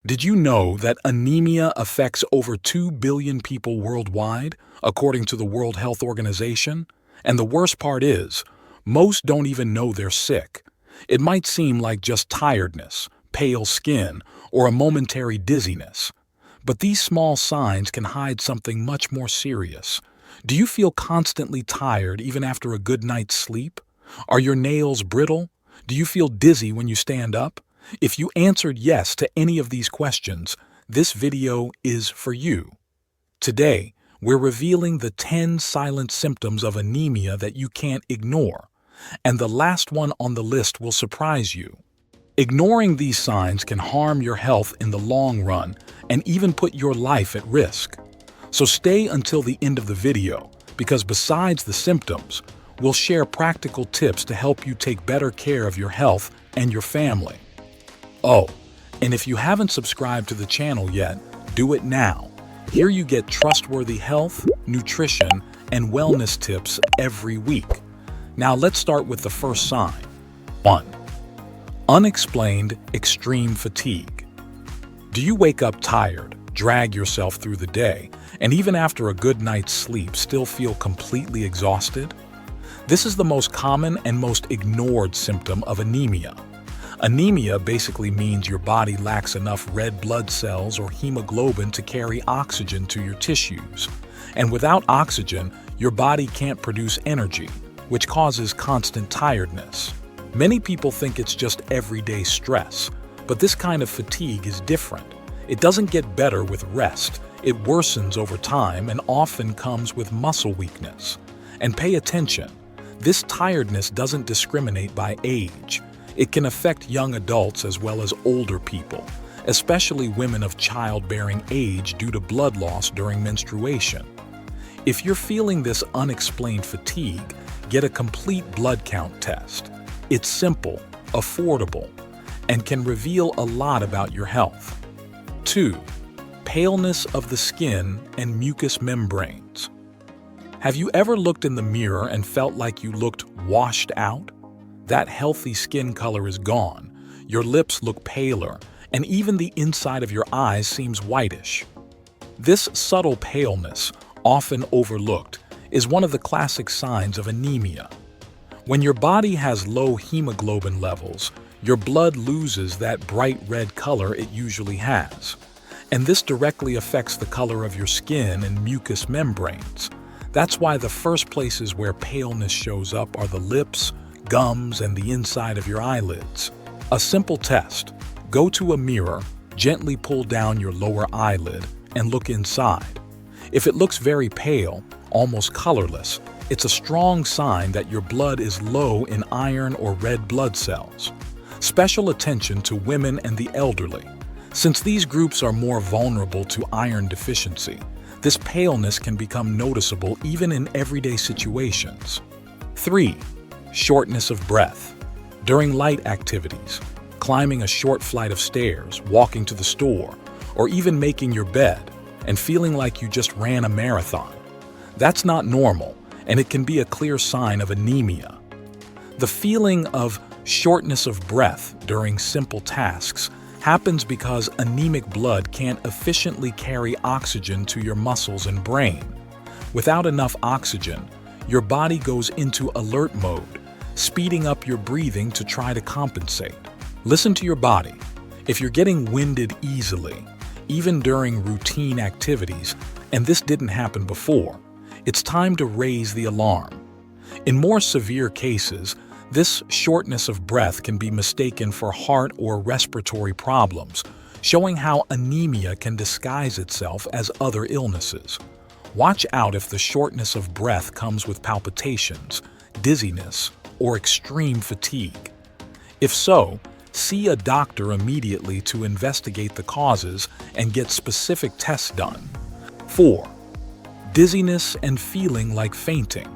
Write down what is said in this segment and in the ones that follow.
Did you know that anemia affects over 2 billion people worldwide, according to the World Health Organization? And the worst part is, most don't even know they're sick. It might seem like just tiredness, pale skin, or a momentary dizziness. But these small signs can hide something much more serious. Do you feel constantly tired even after a good night's sleep? Are your nails brittle? Do you feel dizzy when you stand up? If you answered yes to any of these questions, this video is for you. Today, we're revealing the 10 silent symptoms of anemia that you can't ignore, and the last one on the list will surprise you. Ignoring these signs can harm your health in the long run and even put your life at risk. So stay until the end of the video, because besides the symptoms, we'll share practical tips to help you take better care of your health and your family. Oh, and if you haven't subscribed to the channel yet, do it now. Here you get trustworthy health, nutrition, and wellness tips every week. Now let's start with the first sign. 1. Unexplained extreme fatigue. Do you wake up tired, drag yourself through the day, and even after a good night's sleep still feel completely exhausted? This is the most common and most ignored symptom of anemia. Anemia basically means your body lacks enough red blood cells or hemoglobin to carry oxygen to your tissues. And without oxygen, your body can't produce energy, which causes constant tiredness. Many people think it's just everyday stress, but this kind of fatigue is different. It doesn't get better with rest. It worsens over time and often comes with muscle weakness. And pay attention, this tiredness doesn't discriminate by age. It can affect young adults as well as older people, especially women of childbearing age due to blood loss during menstruation. If you're feeling this unexplained fatigue, get a complete blood count test. It's simple, affordable, and can reveal a lot about your health. 2. Paleness of the skin and mucous membranes. Have you ever looked in the mirror and felt like you looked washed out? That healthy skin color is gone, your lips look paler, and even the inside of your eyes seems whitish. This subtle paleness, often overlooked, is one of the classic signs of anemia. When your body has low hemoglobin levels, your blood loses that bright red color it usually has. And this directly affects the color of your skin and mucous membranes. That's why the first places where paleness shows up are the lips, gums, and the inside of your eyelids. A simple test. Go to a mirror, gently pull down your lower eyelid, and look inside. If it looks very pale, almost colorless, it's a strong sign that your blood is low in iron or red blood cells. Special attention to women and the elderly. Since these groups are more vulnerable to iron deficiency, this paleness can become noticeable even in everyday situations. 3. Shortness of breath. During light activities, climbing a short flight of stairs, walking to the store, or even making your bed, and feeling like you just ran a marathon. That's not normal, and it can be a clear sign of anemia. The feeling of shortness of breath during simple tasks happens because anemic blood can't efficiently carry oxygen to your muscles and brain. Without enough oxygen, your body goes into alert mode, speeding up your breathing to try to compensate. Listen to your body. If you're getting winded easily, even during routine activities, and this didn't happen before, it's time to raise the alarm. In more severe cases, this shortness of breath can be mistaken for heart or respiratory problems, showing how anemia can disguise itself as other illnesses. Watch out if the shortness of breath comes with palpitations, dizziness, or extreme fatigue. If so, see a doctor immediately to investigate the causes and get specific tests done. 4. Dizziness and feeling like fainting.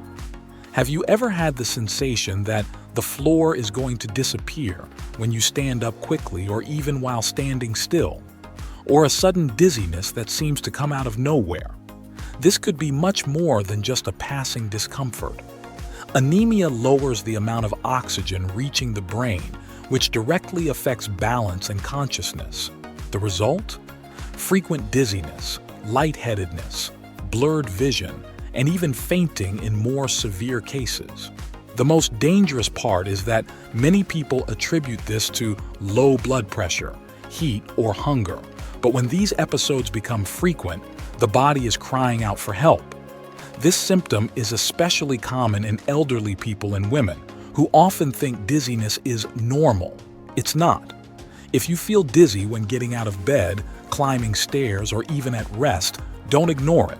Have you ever had the sensation that the floor is going to disappear when you stand up quickly or even while standing still? Or a sudden dizziness that seems to come out of nowhere? This could be much more than just a passing discomfort. Anemia lowers the amount of oxygen reaching the brain, which directly affects balance and consciousness. The result? Frequent dizziness, lightheadedness, blurred vision, and even fainting in more severe cases. The most dangerous part is that many people attribute this to low blood pressure, heat, or hunger. But when these episodes become frequent, the body is crying out for help. This symptom is especially common in elderly people and women, who often think dizziness is normal. It's not. If you feel dizzy when getting out of bed, climbing stairs, or even at rest, don't ignore it.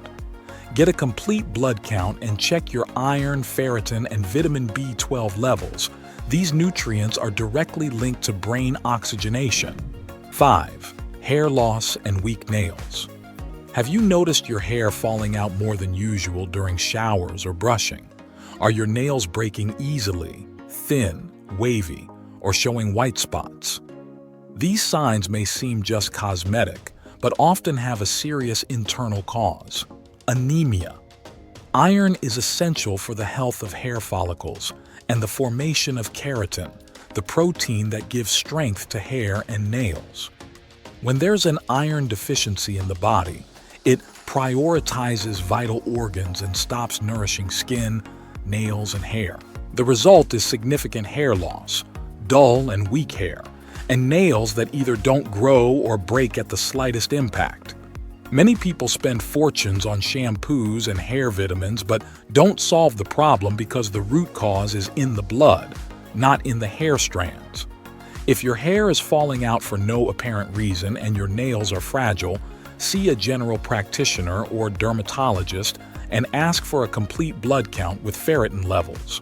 Get a complete blood count and check your iron, ferritin, and vitamin B12 levels. These nutrients are directly linked to brain oxygenation. 5. Hair loss and weak nails. Have you noticed your hair falling out more than usual during showers or brushing? Are your nails breaking easily, thin, wavy, or showing white spots? These signs may seem just cosmetic, but often have a serious internal cause: anemia. Iron is essential for the health of hair follicles and the formation of keratin, the protein that gives strength to hair and nails. When there's an iron deficiency in the body, it prioritizes vital organs and stops nourishing skin, nails, and hair. The result is significant hair loss, dull and weak hair, and nails that either don't grow or break at the slightest impact. Many people spend fortunes on shampoos and hair vitamins but don't solve the problem because the root cause is in the blood, not in the hair strands. If your hair is falling out for no apparent reason and your nails are fragile, see a general practitioner or dermatologist and ask for a complete blood count with ferritin levels.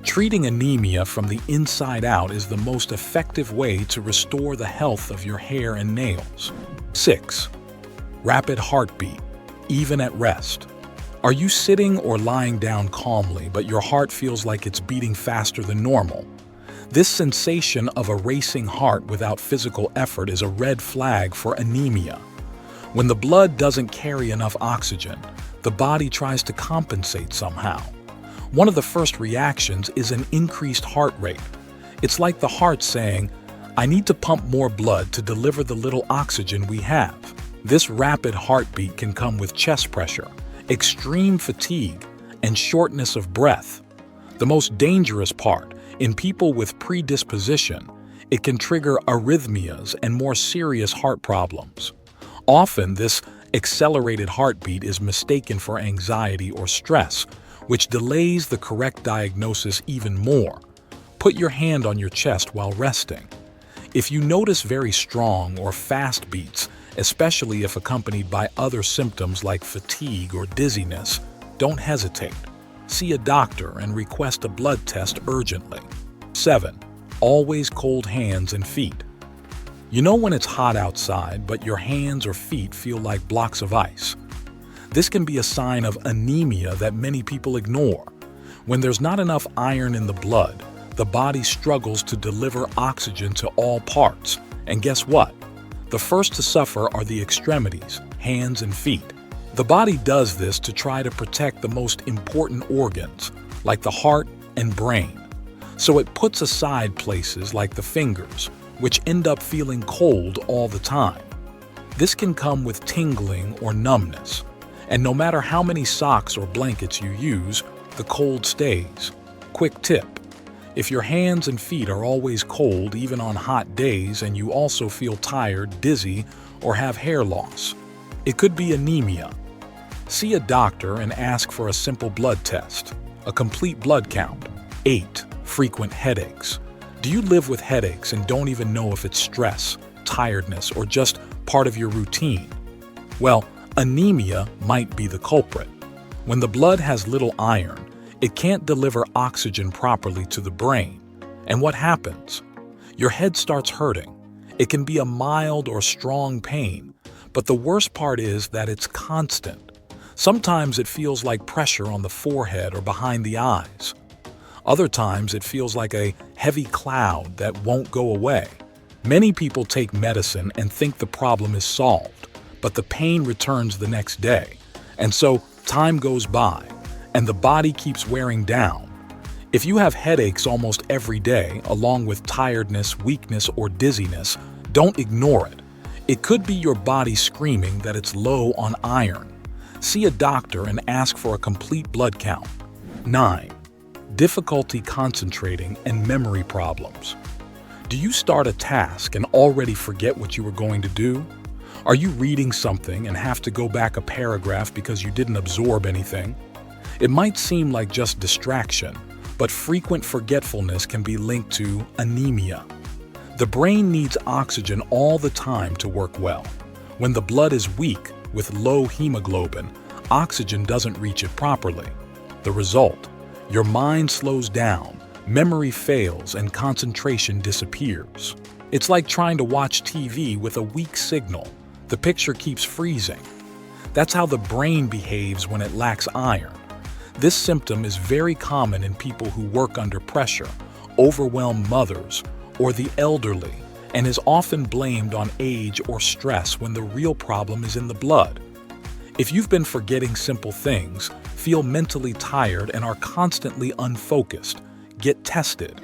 Treating anemia from the inside out is the most effective way to restore the health of your hair and nails. 6. Rapid heartbeat, even at rest. Are you sitting or lying down calmly, but your heart feels like it's beating faster than normal? This sensation of a racing heart without physical effort is a red flag for anemia. When the blood doesn't carry enough oxygen, the body tries to compensate somehow. One of the first reactions is an increased heart rate. It's like the heart saying, "I need to pump more blood to deliver the little oxygen we have." This rapid heartbeat can come with chest pressure, extreme fatigue, and shortness of breath. The most dangerous part, in people with predisposition, it can trigger arrhythmias and more serious heart problems. Often, this accelerated heartbeat is mistaken for anxiety or stress, which delays the correct diagnosis even more. Put your hand on your chest while resting. If you notice very strong or fast beats, especially if accompanied by other symptoms like fatigue or dizziness, don't hesitate. See a doctor and request a blood test urgently. 7. Always cold hands and feet. You know when it's hot outside, but your hands or feet feel like blocks of ice. This can be a sign of anemia that many people ignore. When there's not enough iron in the blood, the body struggles to deliver oxygen to all parts. And guess what? The first to suffer are the extremities, hands and feet. The body does this to try to protect the most important organs, like the heart and brain. So it puts aside places like the fingers, which end up feeling cold all the time. This can come with tingling or numbness. And no matter how many socks or blankets you use, the cold stays. Quick tip: if your hands and feet are always cold even on hot days and you also feel tired, dizzy, or have hair loss, it could be anemia. See a doctor and ask for a simple blood test, a complete blood count. 8. Frequent headaches. Do you live with headaches and don't even know if it's stress, tiredness, or just part of your routine? Well, anemia might be the culprit. When the blood has little iron, it can't deliver oxygen properly to the brain. And what happens? Your head starts hurting. It can be a mild or strong pain, but the worst part is that it's constant. Sometimes it feels like pressure on the forehead or behind the eyes. Other times it feels like a heavy cloud that won't go away. Many people take medicine and think the problem is solved, but the pain returns the next day. And so time goes by, and the body keeps wearing down. If you have headaches almost every day, along with tiredness, weakness, or dizziness, don't ignore it. It could be your body screaming that it's low on iron. See a doctor and ask for a complete blood count. 9. Difficulty concentrating and memory problems. Do you start a task and already forget what you were going to do? Are you reading something and have to go back a paragraph because you didn't absorb anything? It might seem like just distraction, but frequent forgetfulness can be linked to anemia. The brain needs oxygen all the time to work well. When the blood is weak, with low hemoglobin, oxygen doesn't reach it properly. The result: your mind slows down, memory fails, and concentration disappears. It's like trying to watch TV with a weak signal. The picture keeps freezing. That's how the brain behaves when it lacks iron. This symptom is very common in people who work under pressure, overwhelmed mothers, or the elderly, and is often blamed on age or stress when the real problem is in the blood. If you've been forgetting simple things, feel mentally tired, and are constantly unfocused, get tested.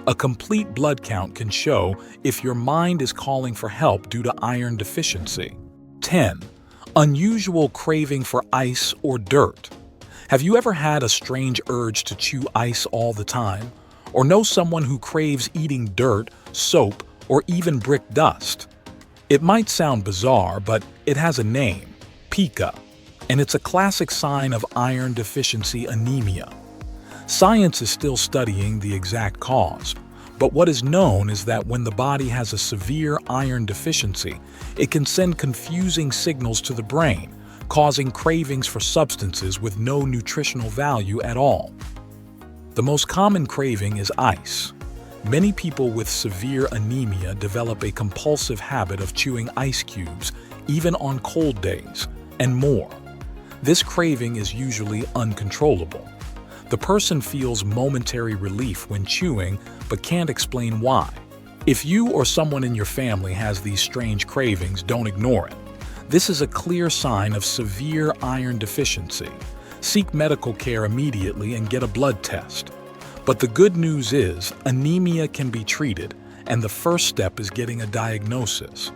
A complete blood count can show if your mind is calling for help due to iron deficiency. 10. Unusual craving for ice or dirt. Have you ever had a strange urge to chew ice all the time? Or know someone who craves eating dirt, soap, or even brick dust? It might sound bizarre, but it has a name: pica, and it's a classic sign of iron deficiency anemia. Science is still studying the exact cause, but what is known is that when the body has a severe iron deficiency, it can send confusing signals to the brain, causing cravings for substances with no nutritional value at all. The most common craving is ice. Many people with severe anemia develop a compulsive habit of chewing ice cubes, even on cold days, and more. This craving is usually uncontrollable. The person feels momentary relief when chewing, but can't explain why. If you or someone in your family has these strange cravings, don't ignore it. This is a clear sign of severe iron deficiency. Seek medical care immediately and get a blood test. But the good news is, anemia can be treated, and the first step is getting a diagnosis.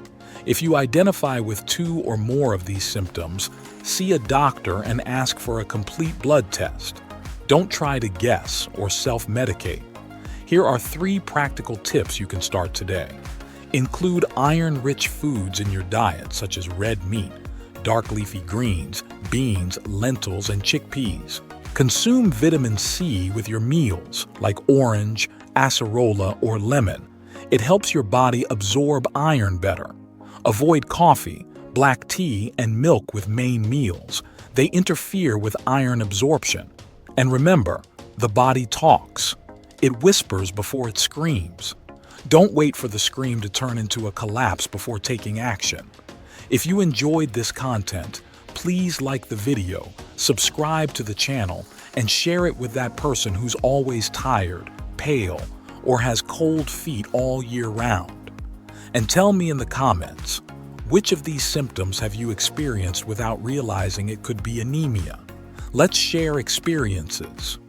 If you identify with 2 or more of these symptoms, see a doctor and ask for a complete blood test. Don't try to guess or self-medicate. Here are 3 practical tips you can start today. Include iron-rich foods in your diet, such as red meat, dark leafy greens, beans, lentils, and chickpeas. Consume vitamin C with your meals, like orange, acerola, or lemon. It helps your body absorb iron better. Avoid coffee, black tea, and milk with main meals. They interfere with iron absorption. And remember, the body talks. It whispers before it screams. Don't wait for the scream to turn into a collapse before taking action. If you enjoyed this content, please like the video, subscribe to the channel, and share it with that person who's always tired, pale, or has cold feet all year round. And tell me in the comments, which of these symptoms have you experienced without realizing it could be anemia? Let's share experiences.